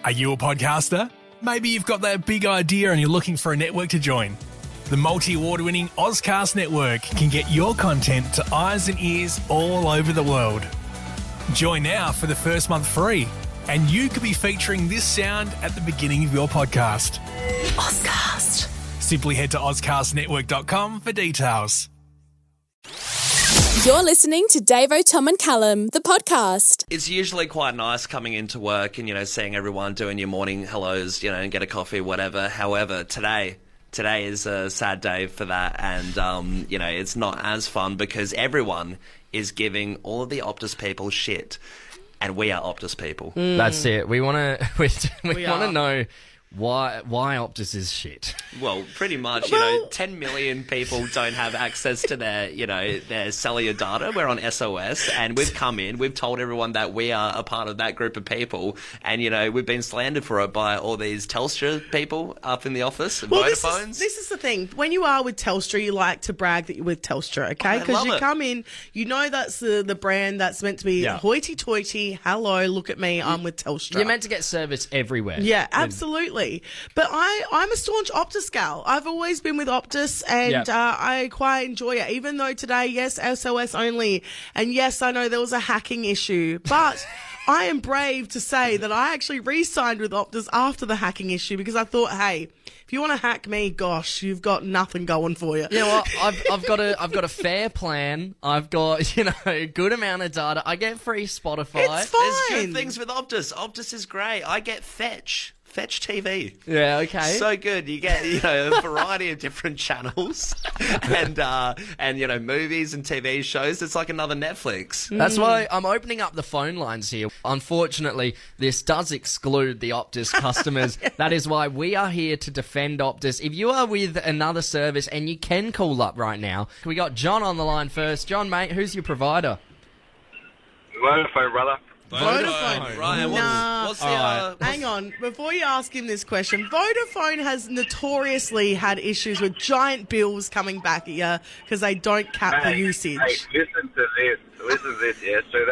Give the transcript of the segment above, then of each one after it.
Are you a podcaster? Maybe you've got that big idea and you're looking for a network to join. The multi-award-winning Ozcast Network can get your content to eyes and ears all over the world. Join now for the first month free, and you could be featuring this sound at the beginning of your podcast. Ozcast. Simply head to ozcastnetwork.com for details. You're listening to Davo, Tom and Callum, the podcast. It's usually quite nice coming into work and, seeing everyone doing your morning hellos, and get a coffee, whatever. However, today is a sad day for that, and, it's not as fun because everyone is giving all of the Optus people shit, and we are Optus people. That's it. We want to know why Optus is shit. Well, pretty much, 10 million people don't have access to their cellular data. We're on SOS, and we've come in, we've told everyone that we are a part of that group of people, and, we've been slandered for it by all these Telstra people up in the office, and Vodafones. This is the thing. When you are with Telstra, you like to brag that you're with Telstra, okay? Because you come in, that's the brand that's meant to be hoity-toity, hello, look at me, I'm with Telstra. You're meant to get service everywhere. Yeah, absolutely. But I'm a staunch Optus gal. I've always been with Optus, and I quite enjoy it. Even though today, yes, SOS only, and yes, I know there was a hacking issue, but I am brave to say that I actually re-signed with Optus after the hacking issue because I thought, hey, if you want to hack me, gosh, you've got nothing going for you. Yeah, well, I've got a fair plan. I've got a good amount of data. I get free Spotify. It's fine. There's good things with Optus. Optus is great. I get Fetch TV. Yeah, okay. So good. You get, a variety of different channels and movies and TV shows. It's like another Netflix. That's why I'm opening up the phone lines here. Unfortunately, this does exclude the Optus customers. That is why we are here to defend Optus. If you are with another service, and you can call up right now. We got John on the line first. John, mate, who's your provider? Vodafone, brother. Vodafone. Right. What's the... Hang on. Before you ask him this question, Vodafone has notoriously had issues with giant bills coming back at you because they don't cap the usage. Hey, listen to this. Yeah. So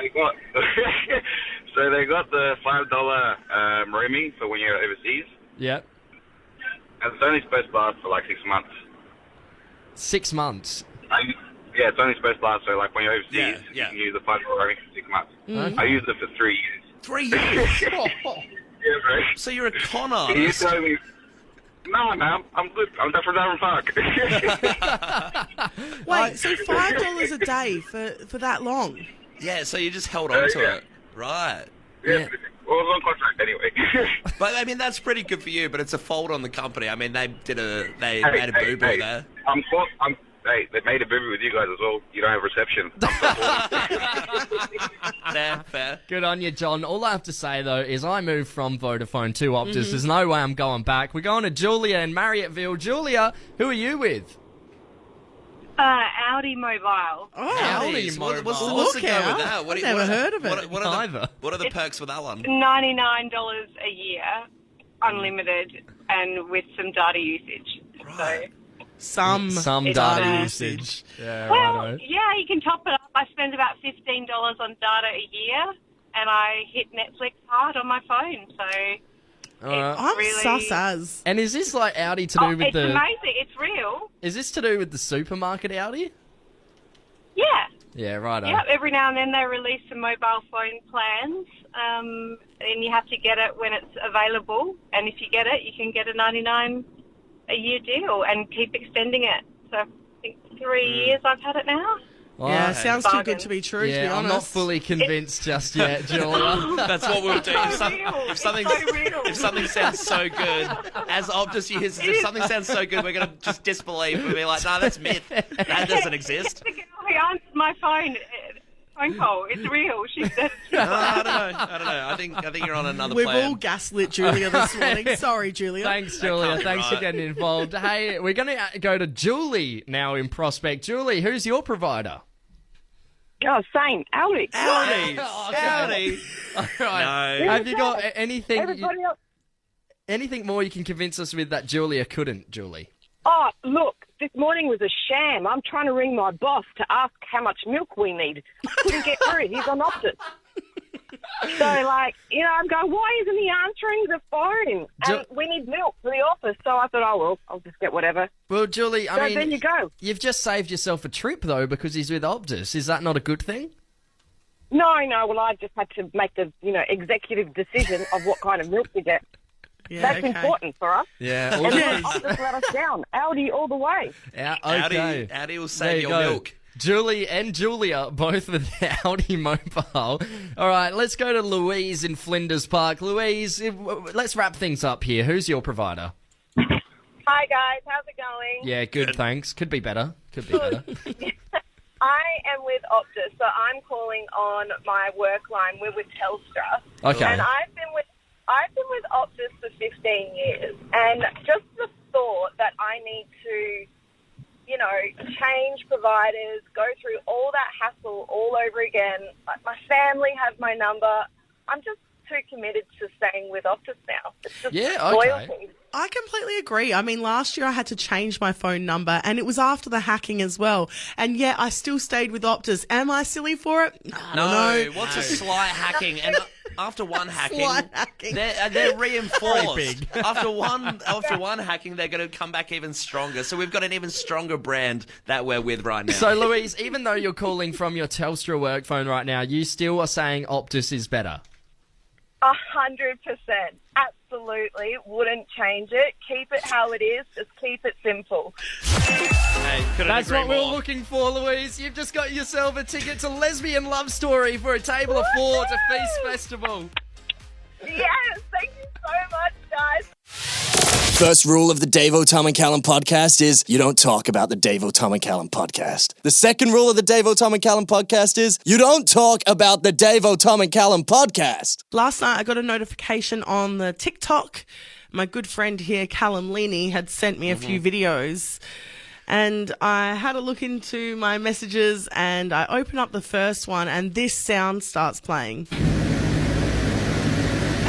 they got the $5 roaming for when you're overseas. Yep. And it's only supposed to last for like 6 months. 6 months? Yeah, it's only supposed to last, so like when you're overseas, Yeah. you can use the $5 roaming for 6 months. Mm-hmm. I used it for 3 years. 3 years? Yeah, bro. So you're a con You artist. told me, no, man, I'm good. I'm from Darren Park. Wait, so $5 a day for that long? Yeah, so you just held on to it. Right. Yeah. Well, it was on contract anyway. But, I mean, that's pretty good for you, but it's a fault on the company. I mean, they made a boo-boo there. They made a boo-boo with you guys as well. You don't have reception. Fair. Good on you, John. All I have to say, though, is I moved from Vodafone to Optus. There's no way I'm going back. We're going to Julia in Marriotteville. Julia, who are you with? Audi Mobile. Oh, Audi What's Mobile. the go with that? I've never heard of it. What are the perks with that one? $99 a year, unlimited, and with some data usage. Right. Some It's, data usage. Yeah, Well, righto. yeah, you can top it up. I spend about $15 on data a year, and I hit Netflix hard on my phone. So I'm really sus as. And is this like Audi to do with it's the... amazing. It's real. Is this to do with the supermarket Audi? Yeah. Yeah, righto. Yep, every now and then they release some mobile phone plans, and you have to get it when it's available. And if you get it, you can get a $99 a year deal and keep extending it. So I think 3 years I've had it now. Well, Yeah, sounds too good to be true, to be yeah, honest. I'm not fully convinced just yet, Julia. That's what we'll do. It's so real. If something sounds so good, as Optus users, if something sounds so good, we're going to just disbelieve. We'll be like, no, that's myth. That doesn't exist. The girl who answered my phone call, it's real. She said No, I don't know. I think you're on another We've plan. all gaslit Julia this morning. Sorry, Julia. Thanks, Julia. can't be Thanks for right. getting involved. Hey, we're going to go to Julie now in Prospect. Julie, who's your provider? Oh, same. Audi. Howdy. Oh, Howdy. All right. No. Have you got anything? Everybody else. Anything more you can convince us with that Julia couldn't, Julie? Oh, look, this morning was a sham. I'm trying to ring my boss to ask how much milk we need. Couldn't get through. He's on Optus. So, like, you know, I'm going, why isn't he answering the phone? And we need milk for the office. So I thought, oh, well, I'll just get whatever. Well, Julie, I mean, there you go. You've just saved yourself a trip, though, because he's with Optus. Is that not a good thing? No, well, I just had to make the, executive decision of what kind of milk to get. Yeah, That's okay. important for us. Yeah. And then Optus let us down. Audi all the way. Yeah, okay. Audi will There save you your go. milk. Julie and Julia, both with the Audi Mobile. All right, let's go to Louise in Flinders Park. Louise, let's wrap things up here. Who's your provider? Hi, guys. How's it going? Yeah, good, thanks. Could be better. Could be better. I am with Optus, so I'm calling on my work line. We're with Telstra. Okay. And I've been with Optus for 15 years, and just the thought that I need to, change providers, go through all that hassle all over again. Like, my family have my number. I'm just too committed to staying with Optus now. It's just loyalty. I completely agree. I mean, last year I had to change my phone number, and it was after the hacking as well. And yet I still stayed with Optus. Am I silly for it? I don't know. What's a slight hacking? And after one hacking, Slight hacking. they're reinforced. After one hacking, they're going to come back even stronger. So we've got an even stronger brand that we're with right now. So, Louise, even though you're calling from your Telstra work phone right now, you still are saying Optus is better? 100%. Absolutely. Wouldn't change it. Keep it how it is. Just keep it simple. Hey, couldn't That's agree what we were more. looking for, Louise. You've just got yourself a ticket to Lesbian Love Story for a table of 4 to Feast Festival. Yes. Thank you so much, guys. First rule of the Davo, Tom and Callum podcast is you don't talk about the Davo, Tom and Callum podcast. The second rule of the Davo, Tom and Callum podcast is you don't talk about the Davo, Tom and Callum podcast. Last night I got a notification on the TikTok. My good friend here, Callum Leaney, had sent me a few videos. And I had a look into my messages and I open up the first one and this sound starts playing.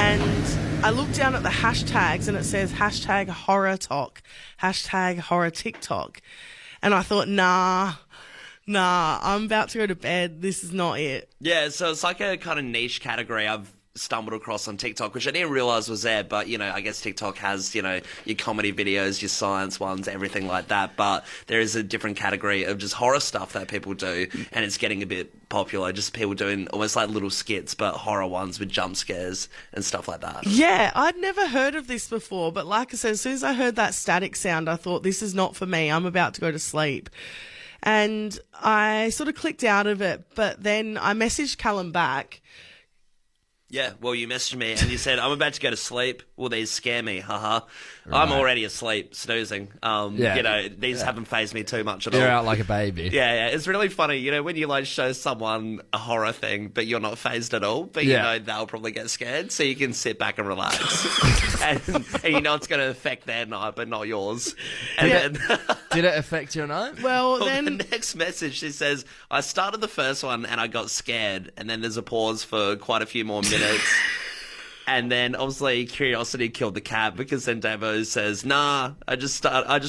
And I look down at the hashtags and it says hashtag horror talk, hashtag horror TikTok. And I thought, nah, I'm about to go to bed. This is not it. Yeah, so it's like a kind of niche category I've stumbled across on TikTok, which I didn't realize was there, but, I guess TikTok has, your comedy videos, your science ones, everything like that, but there is a different category of just horror stuff that people do, and it's getting a bit popular, just people doing almost like little skits, but horror ones with jump scares and stuff like that. Yeah, I'd never heard of this before, but like I said, as soon as I heard that static sound, I thought, this is not for me. I'm about to go to sleep. And I sort of clicked out of it, but then I messaged Callum back. Yeah, well, you messaged me and you said, I'm about to go to sleep. Will these scare me? Haha. I'm already asleep, snoozing. These haven't fazed me too much at all. You're out like a baby. Yeah, it's really funny, when you show someone a horror thing, but you're not phased at all, but they'll probably get scared, so you can sit back and relax. and it's going to affect their night, but not yours. And then Did it affect your night? Well, then the next message, she says, I started the first one and I got scared, and then there's a pause for quite a few more minutes. And then obviously curiosity killed the cat, because then Davo says, nah, I just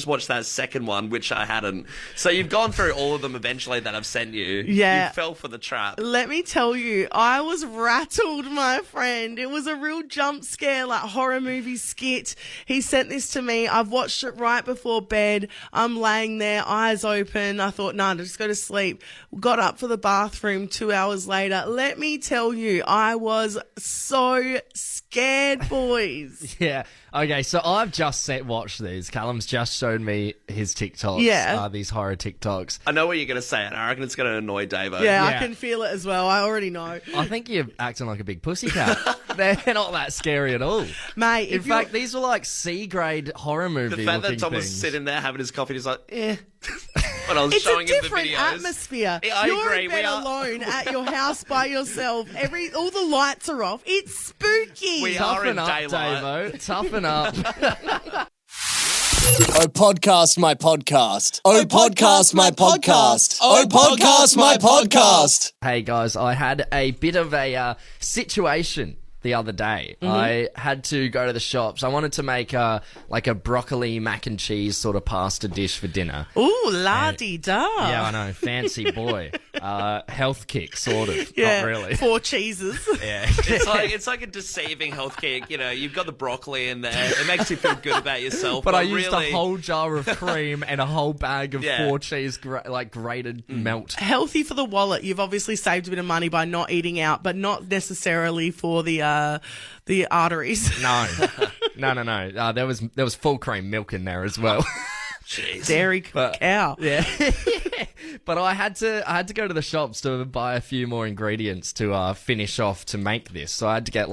watched that second one, which I hadn't. So you've gone through all of them eventually that I've sent you. Yeah. You fell for the trap. let me tell you, I was rattled, my friend. It was a real jump scare, like horror movie skit. He sent this to me. I've watched it right before bed. I'm laying there, eyes open. I thought, nah, just go to sleep. Got up for the bathroom 2 hours later. Let me tell you, I was so scared, boys. Yeah. Okay, so I've just watched these. Callum's just showed me his TikToks. Yeah. These horror TikToks. I know what you're going to say, and I reckon it's going to annoy Davo. Yeah, I can feel it as well. I already know. I think you're acting like a big pussycat. They're not that scary at all. Mate, In fact, these were like C-grade horror movie The fact that looking Tom was things. sitting there having his coffee, he's like, when I was it's showing a him the different videos. atmosphere. Yeah, I You're agree, in we bed are. alone at your house by yourself. All the lights are off. It's spooky. We are in Toughen up, daylight. Davo. Toughen up. Oh, podcast my podcast. Oh, podcast my podcast. Oh, podcast my podcast. Hey guys, I had a bit of a situation the other day. I had to go to the shops. I wanted to make a broccoli mac and cheese sort of pasta dish for dinner. Ooh, la-di-da. Yeah, I know. Fancy boy. Health kick, sort of. Yeah, Not really. 4 cheeses. Yeah. It's like a deceiving health kick. You know, you've got the broccoli in there. It makes you feel good about yourself. But I used really... a whole jar of cream and a whole bag of 4 cheese, grated melt. Healthy for the wallet. You've obviously saved a bit of money by not eating out, but not necessarily for the arteries. No. There was full cream milk in there as well. Jeez. Dairy cow. Yeah. But I had to go to the shops to buy a few more ingredients to finish off to make this. So I had to get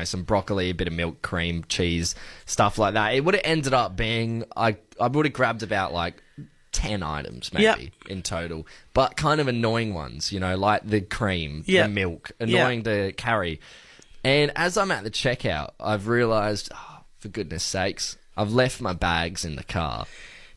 some broccoli, a bit of milk, cream, cheese, stuff like that. It would have ended up being I would have grabbed about 10 items maybe in total, but kind of annoying ones, like the cream, the milk, annoying to carry. And as I'm at the checkout, I've realised, for goodness sakes, I've left my bags in the car.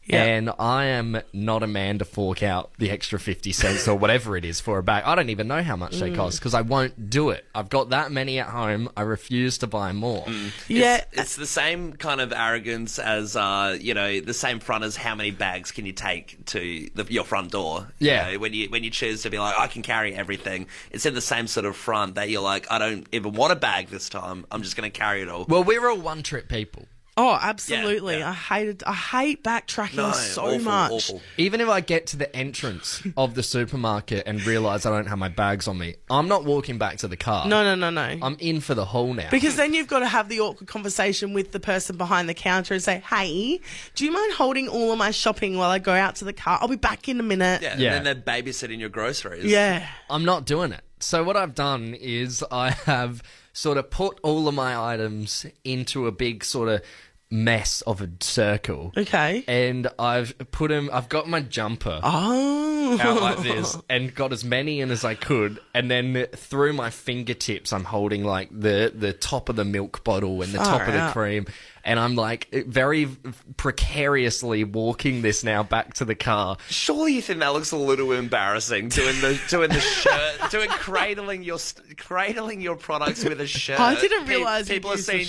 Yeah. And I am not a man to fork out the extra 50 cents or whatever it is for a bag. I don't even know how much they cost because I won't do it. I've got that many at home. I refuse to buy more. Yeah. It's the same kind of arrogance as, the same front as how many bags can you take to your front door. Yeah. You know, when you choose to be like, I can carry everything, it's in the same sort of front that you're like, I don't even want a bag this time. I'm just going to carry it all. Well, we're all one-trip people. Oh, absolutely. Yeah. I hate backtracking so much. Awful. Even if I get to the entrance of the supermarket and realise I don't have my bags on me, I'm not walking back to the car. No. I'm in for the haul now. Because then you've got to have the awkward conversation with the person behind the counter and say, hey, do you mind holding all of my shopping while I go out to the car? I'll be back in a minute. Yeah. And then they're babysitting your groceries. Yeah. I'm not doing it. So what I've done is I have sort of put all of my items into a big sort of mess of a circle. Okay. And I've got my jumper out like this and got as many in as I could. And then through my fingertips, I'm holding the top of the milk bottle and the top of the cream. And I'm very precariously walking this now back to the car. Surely you think that looks a little embarrassing, doing the shirt, cradling your products with a shirt. I didn't realise people are seeing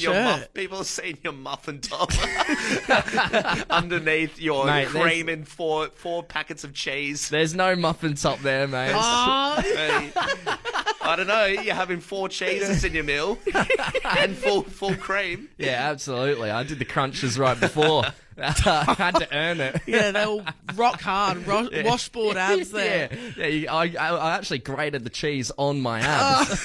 people are seeing your muffin top underneath your cream and four packets of cheese. There's no muffin top there, mate. I don't know. You're having 4 cheeses in your meal and full cream. Yeah, absolutely. I did the crunches right before. I had to earn it. Yeah, they all rock hard, washboard abs there. Yeah. I actually grated the cheese on my abs.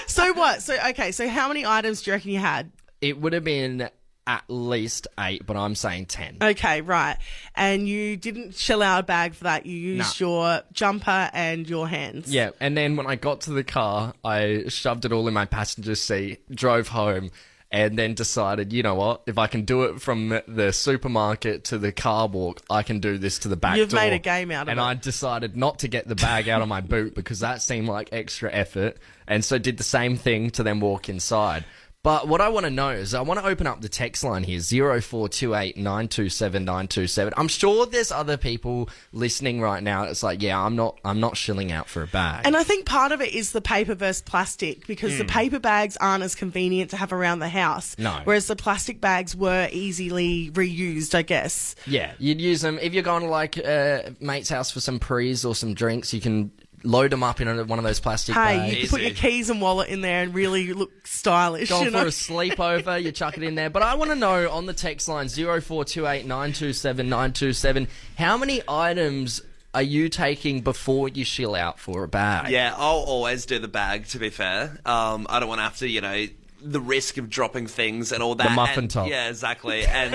So what? So how many items do you reckon you had? It would have been at least 8, but I'm saying 10. Okay, right. And you didn't shell out a bag for that. You used your jumper and your hands. Yeah, and then when I got to the car, I shoved it all in my passenger seat, drove home, and then decided, you know what, if I can do it from the supermarket to the car walk, I can do this to the back door. You've made a game out of it. And I decided not to get the bag out of my boot because that seemed like extra effort, and so did the same thing to then walk inside. But what I want to know is I want to open up the text line here, 0428 927 927. I'm sure there's other people listening right now. It's like, yeah, I'm not shilling out for a bag. And I think part of it is the paper versus plastic because the paper bags aren't as convenient to have around the house. No. Whereas the plastic bags were easily reused, I guess. Yeah, you'd use them. If you're going to mate's house for some prees or some drinks, you can load them up in one of those plastic bags. You can put your keys and wallet in there and really look stylish. Go for a sleepover, you chuck it in there. But I want to know on the text line 0428 927 927, how many items are you taking before you shill out for a bag? Yeah, I'll always do the bag, to be fair. I don't want to have to, the risk of dropping things and all that. The muffin top. Yeah, exactly. And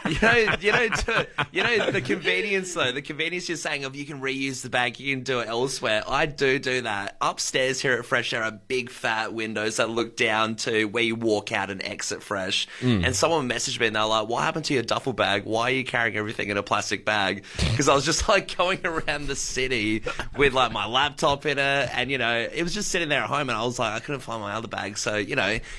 the convenience though. The convenience you're saying of you can reuse the bag, you can do it elsewhere. I do that. Upstairs here at Fresh, there are big fat windows that look down to where you walk out and exit Fresh. And someone messaged me and they're like, "What happened to your duffel bag? Why are you carrying everything in a plastic bag?" Because I was just going around the city with my laptop in it, and it was just sitting there at home, and I was like, I couldn't find my other bag, so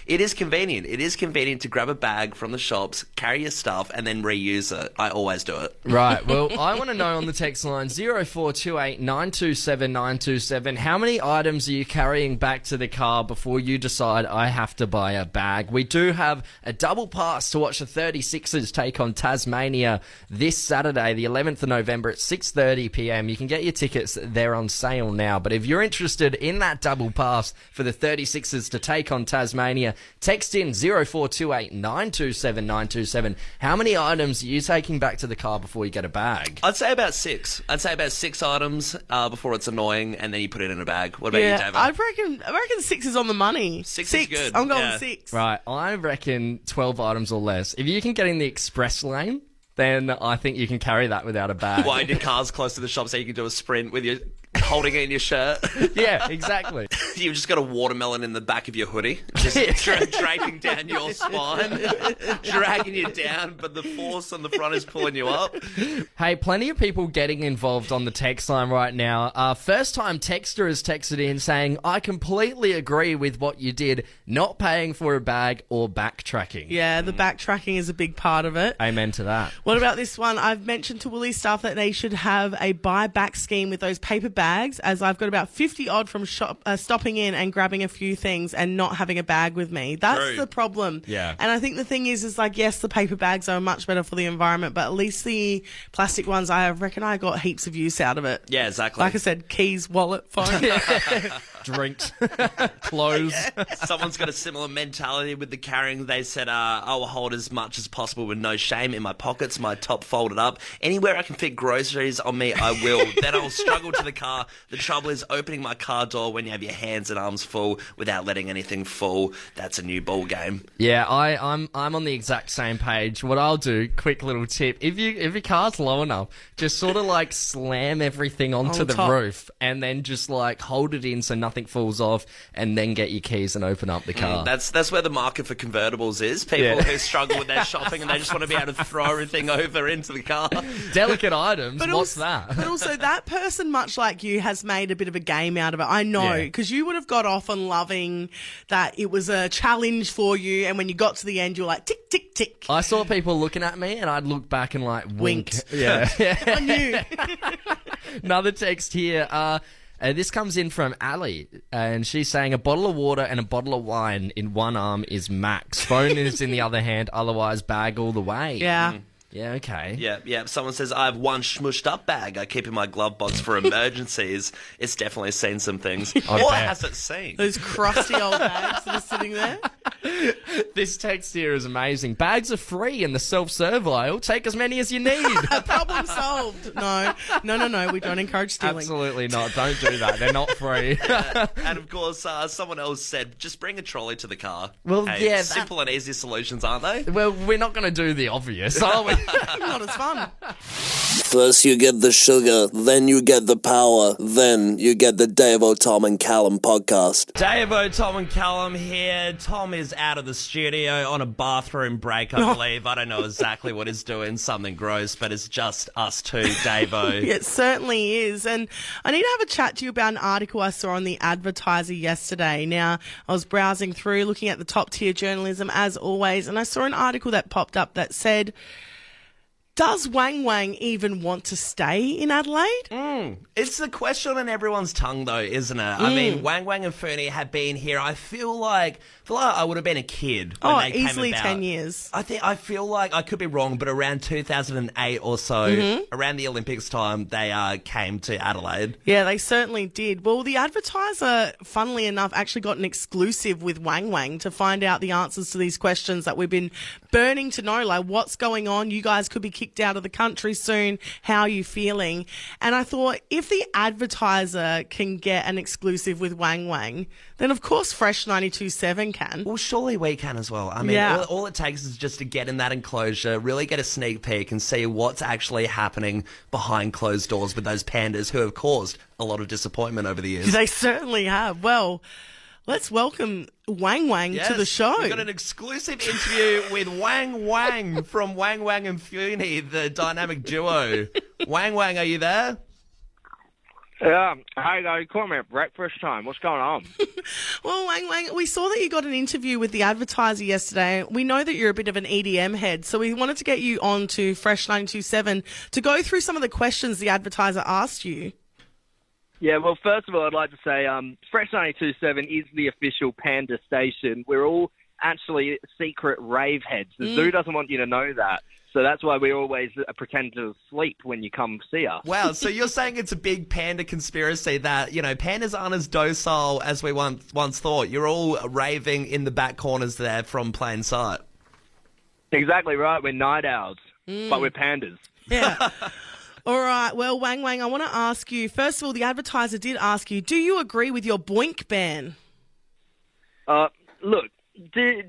it is convenient. It is convenient to grab a bag from the shops, carry your stuff, and then and reuse it. I always do it. Right. Well, I want to know on the text line 0428 927 927, how many items are you carrying back to the car before you decide I have to buy a bag? We do have a double pass to watch the 36ers take on Tasmania this Saturday, the 11th of November at 6:30 p.m. You can get your tickets. They're on sale now. But if you're interested in that double pass for the 36ers to take on Tasmania, text in 0428 927 927. How many items are you taking back to the car before you get a bag? I'd say about 6. I'd say about 6 items before it's annoying, and then you put it in a bag. What about you, Davo? I reckon 6 is on the money. 6 is good. I'm going 6. Right, I reckon 12 items or less. If you can get in the express lane, then I think you can carry that without a bag. Wind your cars close to the shop so you can do a sprint with your holding it in your shirt. Yeah, exactly. You've just got a watermelon in the back of your hoodie, just draping down your spine, dragging you down, but the force on the front is pulling you up. Hey, plenty of people getting involved on the text line right now. First-time texter has texted in saying, I completely agree with what you did, not paying for a bag or backtracking. Yeah, the backtracking is a big part of it. Amen to that. What about this one? I've mentioned to Woolies staff that they should have a buy-back scheme with those paper bags, as I've got about 50 odd from stopping in and grabbing a few things and not having a bag with me. That's the problem. Yeah. And I think the thing is like, yes, the paper bags are much better for the environment, but at least the plastic ones, I reckon I got heaps of use out of it. Yeah, exactly. Like I said, keys, wallet, phone. Drinks, clothes. Someone's got a similar mentality with the carrying. They said, I will hold as much as possible with no shame in my pockets, my top folded up. Anywhere I can fit groceries on me, I will. Then I'll struggle to the car. The trouble is opening my car door when you have your hands and arms full without letting anything fall. That's a new ball game. Yeah, I'm on the exact same page. What I'll do, quick little tip, if your car's low enough, just sort of like slam everything onto the roof and then just like hold it in so nothing falls off, and then get your keys and open up the car. That's where the market for convertibles is. People who struggle with their shopping and they just want to be able to throw everything over into the car. Delicate items, what's that? But also that person, much like you, has made a bit of a game out of it. I know, because you would have got off on loving that it was a challenge for you, and when you got to the end, you were like, tick, tick, tick. I saw people looking at me, and I'd look back and like wink. Yeah. I knew. Another text here. This comes in from Ali, and she's saying a bottle of water and a bottle of wine in one arm is max. Phone is in the other hand, otherwise bag all the way. Yeah. Yeah, okay. Yeah. Someone says, I have one smushed up bag I keep in my glove box for emergencies. It's definitely seen some things. What has it seen? Those crusty old bags that are sitting there. This text here is amazing. Bags are free in the self-serve aisle. Take as many as you need. Problem solved. No. We don't encourage stealing. Absolutely not. Don't do that. They're not free. And of course, someone else said, just bring a trolley to the car. Well, hey, simple and easy solutions, aren't they? Well, we're not going to do the obvious, are we? Not as fun. First you get the sugar, then you get the power, then you get the Davo, Tom and Callum podcast. Davo, Tom and Callum here. Tom is out of the studio on a bathroom break, I believe. I don't know exactly what he's doing, something gross, but it's just us two, Davo. It certainly is. And I need to have a chat to you about an article I saw on the Advertiser yesterday. Now, I was browsing through, looking at the top tier journalism as always, and I saw an article that popped up that said, does Wang even want to stay in Adelaide? It's the question on everyone's tongue, though, isn't it? I mean, Wang and Fernie have been here. I feel like I would have been a kid when they came about. Easily 10 years. I feel like, I could be wrong, but around 2008 or so, around the Olympics time, they came to Adelaide. Yeah, they certainly did. Well, the Advertiser, funnily enough, actually got an exclusive with Wang to find out the answers to these questions that we've been burning to know, like what's going on. You guys could be kicked out of the country soon. How are you feeling? And I thought, if the Advertiser can get an exclusive with Wang, then of course Fresh 92.7 can. Well, surely we can as well. I mean, all it takes is just to get in that enclosure, really get a sneak peek and see what's actually happening behind closed doors with those pandas who have caused a lot of disappointment over the years. They certainly have. Well, let's welcome Wang to the show. We've got an exclusive interview with Wang from Wang and Funi, the dynamic duo. Wang, are you there? Hey, guys, call me at breakfast time. What's going on? Well, Wang, we saw that you got an interview with the advertiser yesterday. We know that you're a bit of an EDM head, so we wanted to get you on to Fresh 92.7 to go through some of the questions the advertiser asked you. Yeah, well, first of all, I'd like to say Fresh 92.7 is the official Panda station. We're all actually secret rave heads. The zoo doesn't want you to know that. So that's why we always pretend to sleep when you come see us. Wow, so you're saying it's a big panda conspiracy that, pandas aren't as docile as we once thought. You're all raving in the back corners there from plain sight. Exactly right. We're night owls, but we're pandas. Yeah. All right. Well, Wang, I want to ask you, first of all, the advertiser did ask you, do you agree with your boink ban? Look. Do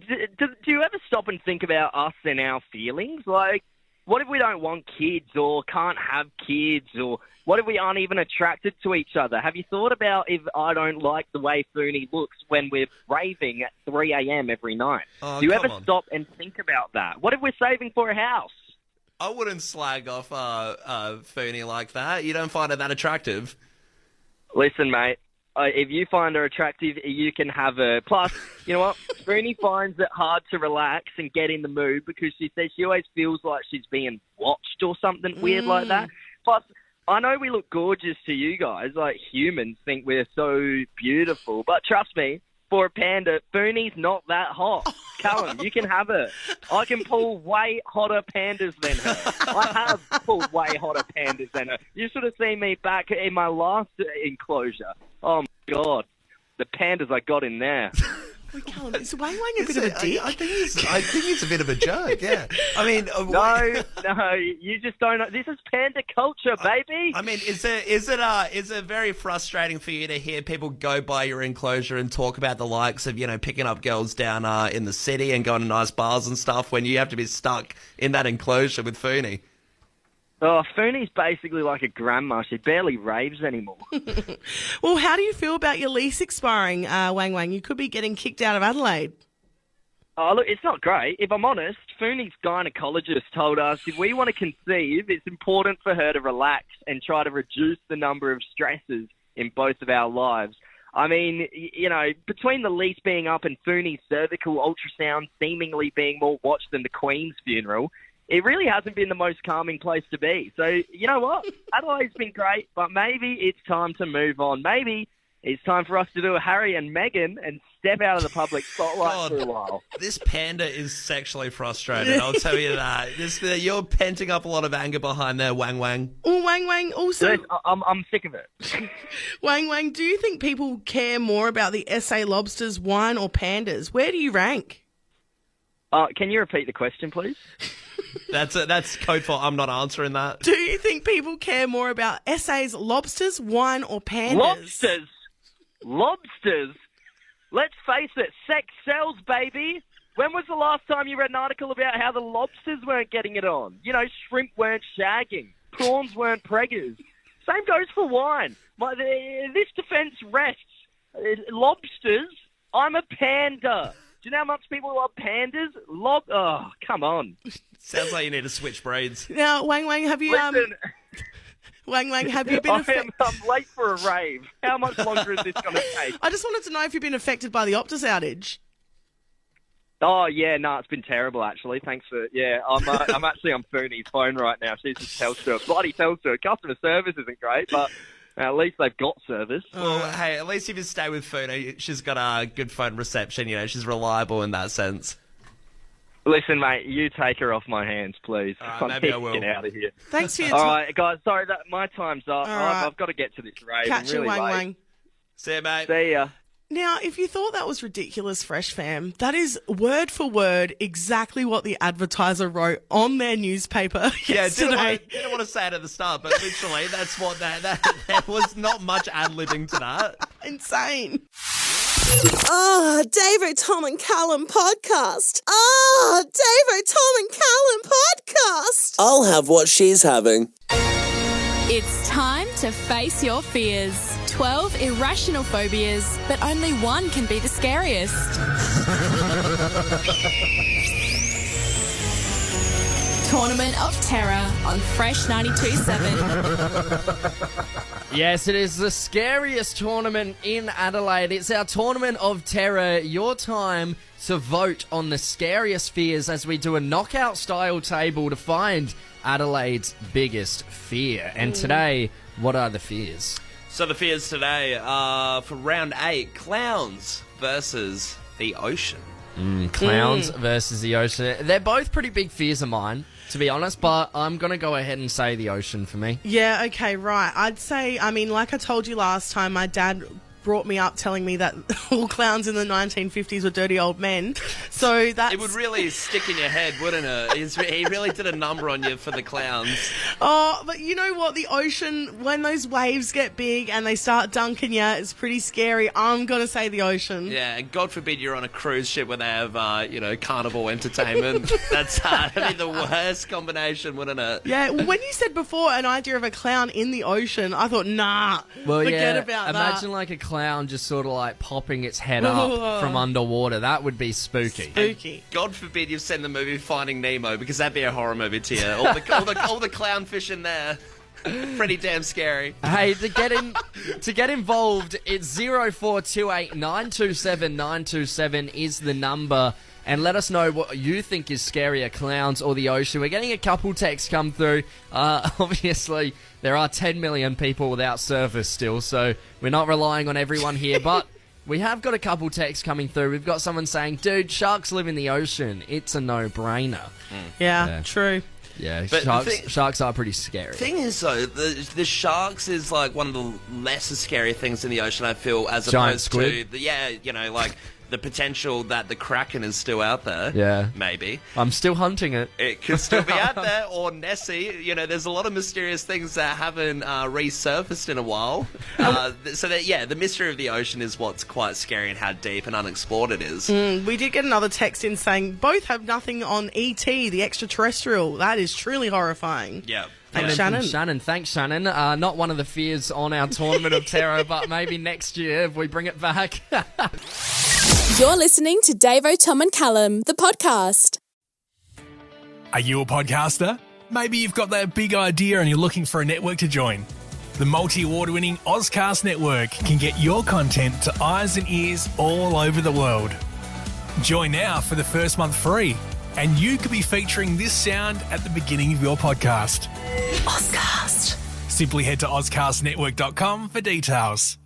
you ever stop and think about us and our feelings? Like, what if we don't want kids or can't have kids? Or what if we aren't even attracted to each other? Have you thought about if I don't like the way Fooney looks when we're raving at 3 a.m. every night? Do you ever stop and think about that? What if we're saving for a house? I wouldn't slag off Fooney like that. You don't find her that attractive? Listen, mate. If you find her attractive, you can have her. Plus, you know what? Fooney finds it hard to relax and get in the mood because she says she always feels like she's being watched or something weird like that. Plus, I know we look gorgeous to you guys. Like, humans think we're so beautiful. But trust me, for a panda, Fooney's not that hot. Callum, you can have her. I can pull way hotter pandas than her. I have pulled way hotter pandas than her. You should have seen me back in my last enclosure. Oh, my God. The pandas I got in there. Wait, Callum, is Wang a bit of a dick? I think he's a bit of a joke, yeah. I mean... No, you just don't know. This is panda culture, baby. I mean, is it very frustrating for you to hear people go by your enclosure and talk about the likes of, picking up girls down in the city and going to nice bars and stuff when you have to be stuck in that enclosure with Fooney? Oh, Fooney's basically like a grandma. She barely raves anymore. Well, how do you feel about your lease expiring, Wang? You could be getting kicked out of Adelaide. Oh, look, it's not great. If I'm honest, Fooney's gynecologist told us if we want to conceive, it's important for her to relax and try to reduce the number of stresses in both of our lives. I mean, between the lease being up and Fooney's cervical ultrasound seemingly being more watched than the Queen's funeral, it really hasn't been the most calming place to be. So, you know what? Adelaide's been great, but maybe it's time to move on. Maybe it's time for us to do a Harry and Meghan and step out of the public spotlight for a while. This panda is sexually frustrated, I'll tell you that. You're penting up a lot of anger behind there, Wang. Well, Wang, also... I'm sick of it. Wang, do you think people care more about the SA lobsters, wine, or pandas? Where do you rank? Can you repeat the question, please? That's code for I'm not answering that. Do you think people care more about SA's lobsters, wine, or pandas? Lobsters? Let's face it, sex sells, baby. When was the last time you read an article about how the lobsters weren't getting it on? Shrimp weren't shagging. Prawns weren't preggers. Same goes for wine. This defence rests. Lobsters, I'm a panda. Do you know how much people love pandas? Oh, come on. Sounds like you need to switch breeds. Now, Wang, have you... Wang, have you been affected? I'm late for a rave. How much longer is this going to take? I just wanted to know if you've been affected by the Optus outage. Oh, yeah, no, it's been terrible, actually. Thanks for... Yeah, I'm actually on Fooney's phone right now. She's just Telstra. Bloody Telstra. Customer service isn't great, but... At least they've got service. Well, hey, at least if you stay with Fooney, she's got a good phone reception. She's reliable in that sense. Listen, mate, you take her off my hands, please. Maybe I will. Get out of here. Thanks for your time. All right, guys, sorry, my time's up. Right. I've got to get to this rave. Catch I'm really you, late. Wang. See you, mate. See ya. Now, if you thought that was ridiculous, Fresh Fam, that is word for word exactly what the advertiser wrote on their newspaper yesterday. Didn't want to say it at the start, but literally, that's what that there was not much ad-libbing to that. Insane. Davo, Tom and Callum podcast. Davo, Tom and Callum podcast. I'll have what she's having. It's time to face your fears. 12 irrational phobias, but only one can be the scariest. Tournament of Terror on Fresh 92.7. Yes, it is the scariest tournament in Adelaide. It's our tournament of terror. Your time to vote on the scariest fears as we do a knockout-style table to find Adelaide's biggest fear. And today, what are the fears? So the fears today are for round 8, clowns versus the ocean. Clowns versus the ocean. They're both pretty big fears of mine, to be honest, but I'm going to go ahead and say the ocean for me. Yeah, okay, right. I'd say, like I told you last time, my dad brought me up telling me that all clowns in the 1950s were dirty old men. So that's... It would really stick in your head, wouldn't it? He really did a number on you for the clowns. Oh, but you know what? The ocean, when those waves get big and they start dunking you, it's pretty scary. I'm going to say the ocean. Yeah, and God forbid you're on a cruise ship where they have, carnival entertainment. That'd be the worst combination, wouldn't it? Yeah, when you said before an idea of a clown in the ocean, I thought, forget about that. Imagine like a clown just sort of like popping its head up from underwater. That would be spooky. And God forbid you've seen the movie Finding Nemo, because that'd be a horror movie to you. All the clownfish in there. Pretty damn scary. Hey, to get involved, it's 0428 927 927 is the number. And let us know what you think is scarier, clowns or the ocean. We're getting a couple texts come through. Obviously, there are 10 million people without service still, so we're not relying on everyone here. But we have got a couple texts coming through. We've got someone saying, dude, sharks live in the ocean. It's a no-brainer. Yeah, true. Yeah, But sharks are pretty scary. Thing is, though, the sharks is like one of the lesser scary things in the ocean, I feel, as Giant opposed squid? to, the potential that the Kraken is still out there. Yeah. Maybe. I'm still hunting it. It could still be out there. Or Nessie. There's a lot of mysterious things that haven't resurfaced in a while. The mystery of the ocean is what's quite scary and how deep and unexplored it is. We did get another text in saying both have nothing on E.T., the extraterrestrial. That is truly horrifying. Yeah. Thanks, Shannon. Thanks, Shannon. Not one of the fears on our Tournament of Terror, but maybe next year if we bring it back. You're listening to Davo, Tom and Callum, the podcast. Are you a podcaster? Maybe you've got that big idea and you're looking for a network to join. The multi-award-winning Ozcast network can get your content to eyes and ears all over the world. Join now for the first month free, and you could be featuring this sound at the beginning of your podcast. Ozcast. Simply head to ozcastnetwork.com for details.